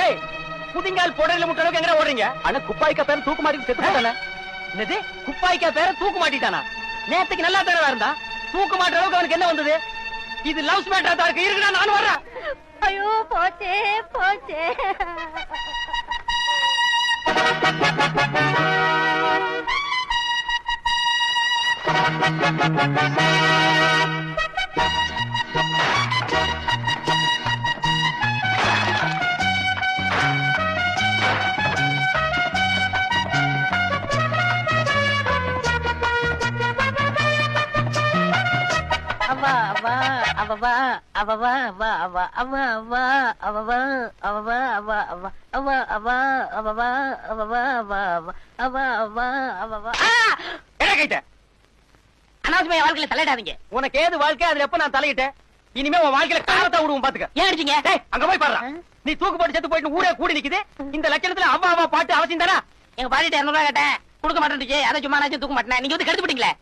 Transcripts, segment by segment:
ஏய் புதிங்கால் போடல முட்ட அளவுக்கு எங்க ஓடுறீங்க? அண்ணா குப்பாய்க்கா பேர தூக்கு மாட்டி செத்து போட்டானே. என்னது குப்பாய்க்கா பேர தூக்கு மாட்டிட்டானா? நேத்துக்கு நல்லா தானே இருந்தா, தூக்கு மாட்டுற அளவுக்கு அவனுக்கு என்ன வந்தது? இது லவ்ஸ் மேட்டரா தான் இருக்கு. இருக்குடா நானும் வர்றேன். ஐயோ போச்சே போச்சே. அனாவசியமா வாழ்க்கையில தலையிடாதீங்க. உனக்கு ஏது வாழ்க்கை? அதுல எப்ப நான் தலையிட்டேன்? இனிமே உன் வாழ்க்கையில காலத்தை விடுவோம் பாத்துக்க. ஏன் அடிச்சீங்க? அங்க போய் பாரு. நீ தூக்கு போட்டு செத்து போயிட்டு ஊரே கூடி நிக்குது. இந்த லட்சணத்துல அவ்வா அவ்வா பாட்டு அவசியம் தானா? எங்க பாட்டிட்ட 200 ரூபாய் கேட்டேன், கொடுக்க மாட்டேன்னுச்சு. அதை சும்மா நான் தூக்க மாட்டேன். நீங்க வந்து கெடுத்து விட்டீங்களே.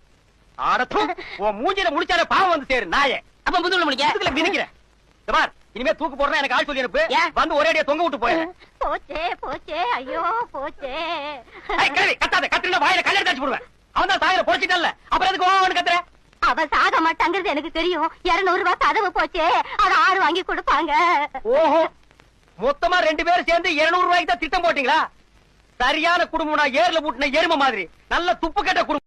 ஆடத்து உன் மூஞ்சில முடிச்சாலே பாவம் வந்து சேரு நாயே. அப்ப முதுகுல முடிக்க இதுல மினிக்கிறேன். பார், இனிமே தூக்கு போடுறா எனக்கு ஆள் சொல்லி அனுப்பு. வந்து ஒரே அடியா தொங்க விட்டு போயிரு. போச்சே போச்சே. ஐயோ போச்சே. கத்தாத, கத்திரில வாயில கல்யாணம் தாச்சு போடுவேன். அவன் தான் சாயில பொழைச்சிட்டல்ல, அப்புறம் எதுக்கு அவனு கத்துற? அவ சாக மாட்டாங்கிறது எனக்கு தெரியும். 200 ரூபாய் கதவு போச்சே, அதை ஆடு வாங்கி கொடுப்பாங்க. ஓஹோ, மொத்தமா 2 பேரும் சேர்ந்து 200 ரூபாய்க்கு தான் திட்டம் போட்டீங்களா? சரியான குடும்பம். நான் ஏர்ல பூட்டின எருமை மாதிரி நல்ல துப்பு கட்ட குடும்பம்.